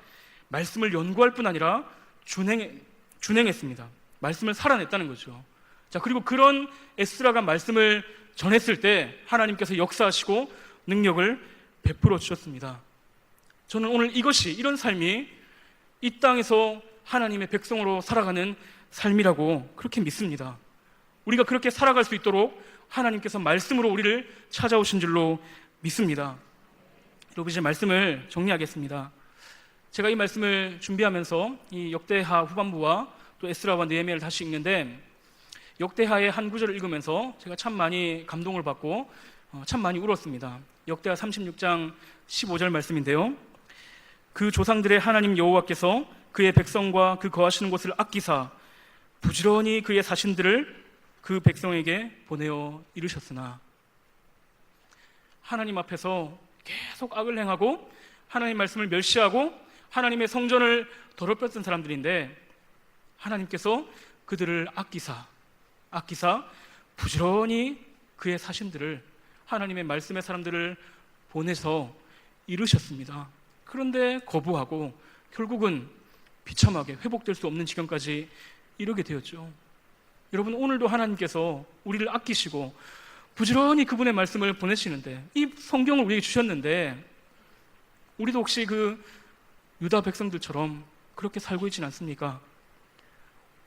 말씀을 연구할 뿐 아니라 준행했습니다. 말씀을 살아냈다는 거죠. 자, 그리고 그런 에스라가 말씀을 전했을 때 하나님께서 역사하시고 능력을 베풀어 주셨습니다. 저는 오늘 이런 삶이 이 땅에서 하나님의 백성으로 살아가는 삶이라고 그렇게 믿습니다. 우리가 그렇게 살아갈 수 있도록 하나님께서 말씀으로 우리를 찾아오신 줄로 믿습니다. 여러분 이제 말씀을 정리하겠습니다. 제가 이 말씀을 준비하면서 이 역대하 후반부와 또 에스라와 느헤미야를 다시 읽는데 역대하의 한 구절을 읽으면서 제가 참 많이 감동을 받고 참 많이 울었습니다. 역대하 36장 15절 말씀인데요. 그 조상들의 하나님 여호와께서 그의 백성과 그 거하시는 곳을 아끼사 부지런히 그의 사신들을 그 백성에게 보내어 이르셨으나, 하나님 앞에서 계속 악을 행하고 하나님 말씀을 멸시하고 하나님의 성전을 더럽혔던 사람들인데 하나님께서 그들을 아끼사 부지런히 그의 사신들을, 하나님의 말씀의 사람들을 보내서 이루셨습니다. 그런데 거부하고 결국은 비참하게 회복될 수 없는 지경까지 이르게 되었죠. 여러분 오늘도 하나님께서 우리를 아끼시고 부지런히 그분의 말씀을 보내시는데, 이 성경을 우리에게 주셨는데 우리도 혹시 그 유다 백성들처럼 그렇게 살고 있지는 않습니까?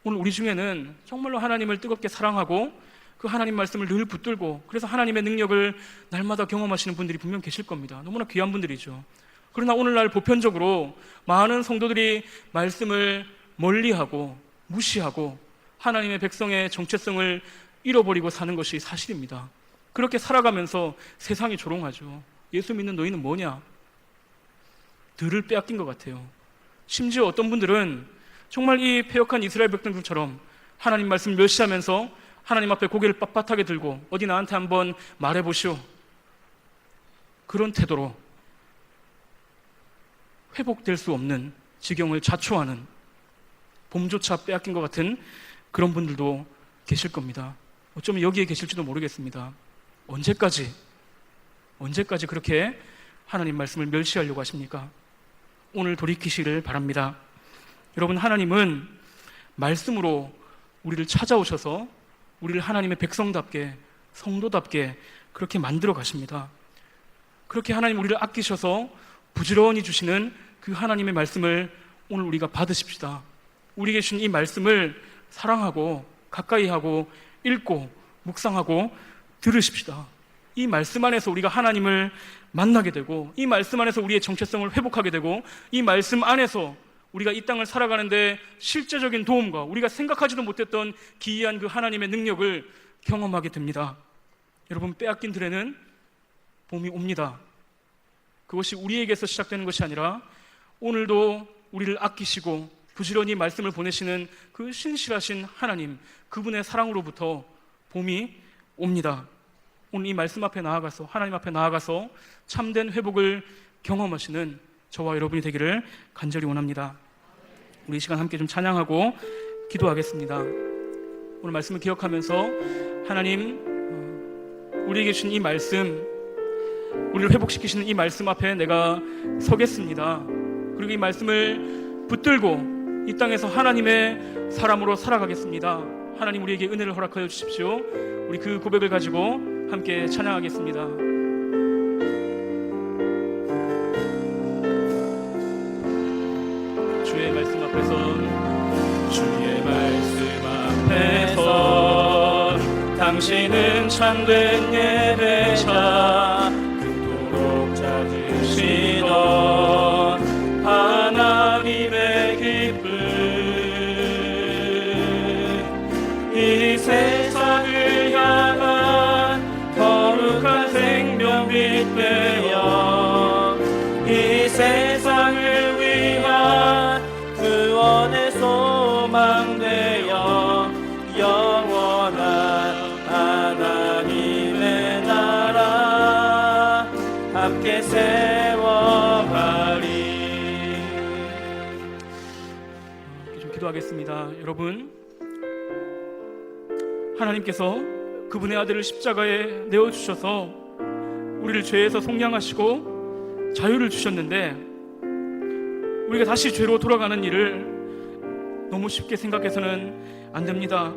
오늘 우리 중에는 정말로 하나님을 뜨겁게 사랑하고 그 하나님 말씀을 늘 붙들고 그래서 하나님의 능력을 날마다 경험하시는 분들이 분명 계실 겁니다. 너무나 귀한 분들이죠. 그러나 오늘날 보편적으로 많은 성도들이 말씀을 멀리하고 무시하고 하나님의 백성의 정체성을 잃어버리고 사는 것이 사실입니다. 그렇게 살아가면서 세상이 조롱하죠. 예수 믿는 너희는 뭐냐? 들을 빼앗긴 것 같아요. 심지어 어떤 분들은 정말 이 패역한 이스라엘 백성들처럼 하나님 말씀 멸시하면서 하나님 앞에 고개를 빳빳하게 들고 어디 나한테 한번 말해보시오, 그런 태도로 회복될 수 없는 지경을 자초하는, 봄조차 빼앗긴 것 같은 그런 분들도 계실 겁니다. 어쩌면 여기에 계실지도 모르겠습니다. 언제까지 그렇게 하나님 말씀을 멸시하려고 하십니까? 오늘 돌이키시기를 바랍니다. 여러분 하나님은 말씀으로 우리를 찾아오셔서 우리를 하나님의 백성답게 성도답게 그렇게 만들어 가십니다. 그렇게 하나님 우리를 아끼셔서 부지런히 주시는 그 하나님의 말씀을 오늘 우리가 받으십시다. 우리에게 주신 이 말씀을 사랑하고 가까이 하고 읽고 묵상하고 들으십시다. 이 말씀 안에서 우리가 하나님을 만나게 되고 이 말씀 안에서 우리의 정체성을 회복하게 되고 이 말씀 안에서 우리가 이 땅을 살아가는데 실제적인 도움과 우리가 생각하지도 못했던 기이한 그 하나님의 능력을 경험하게 됩니다. 여러분 빼앗긴 들에는 봄이 옵니다. 그것이 우리에게서 시작되는 것이 아니라 오늘도 우리를 아끼시고 부지런히 말씀을 보내시는 그 신실하신 하나님, 그분의 사랑으로부터 봄이 옵니다. 오늘 이 말씀 앞에 나아가서, 하나님 앞에 나아가서 참된 회복을 경험하시는 저와 여러분이 되기를 간절히 원합니다. 우리 이 시간 함께 좀 찬양하고 기도하겠습니다. 오늘 말씀을 기억하면서 하나님, 우리에게 주신 이 말씀, 우리를 회복시키시는 이 말씀 앞에 내가 서겠습니다. 그리고 이 말씀을 붙들고 이 땅에서 하나님의 사람으로 살아가겠습니다. 하나님, 우리에게 은혜를 허락하여 주십시오. 우리 그 고백을 가지고 함께 찬양하겠습니다. 주의 말씀 앞에서, 주의 말씀 앞에서 당신은 참된 예배자, 그토록 찾으시던 하나님의 기쁨, 이 세상을 향한 거룩한 생명빛 되어 이 세상을 위한 구원의 소망 되어 영원한 하나님의 나라 함께 세워가리. 좀 기도하겠습니다. 여러분, 하나님께서 그분의 아들을 십자가에 내어주셔서 우리를 죄에서 속량하시고 자유를 주셨는데, 우리가 다시 죄로 돌아가는 일을 너무 쉽게 생각해서는 안 됩니다.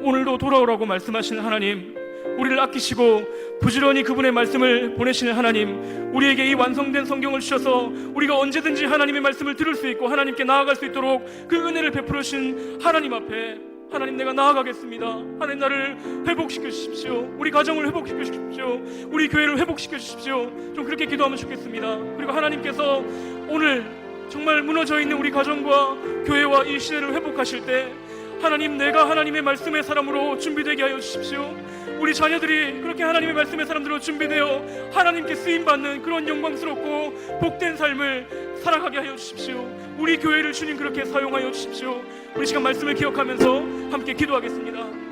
오늘도 돌아오라고 말씀하시는 하나님, 우리를 아끼시고 부지런히 그분의 말씀을 보내시는 하나님, 우리에게 이 완성된 성경을 주셔서 우리가 언제든지 하나님의 말씀을 들을 수 있고 하나님께 나아갈 수 있도록 그 은혜를 베풀어 주신 하나님 앞에, 하나님, 내가 나아가겠습니다. 하나님, 나를 회복시켜 주십시오. 우리 가정을 회복시켜 주십시오. 우리 교회를 회복시켜 주십시오. 좀 그렇게 기도하면 좋겠습니다. 그리고 하나님께서 오늘 정말 무너져 있는 우리 가정과 교회와 이 시대를 회복하실 때, 하나님, 내가 하나님의 말씀의 사람으로 준비되게 하여 주십시오. 우리 자녀들이 그렇게 하나님의 말씀의 사람들로 준비되어 하나님께 쓰임받는 그런 영광스럽고 복된 삶을 살아가게 하여 주십시오. 우리 교회를 주님 그렇게 사용하여 주십시오. 우리 시간 말씀을 기억하면서 함께 기도하겠습니다.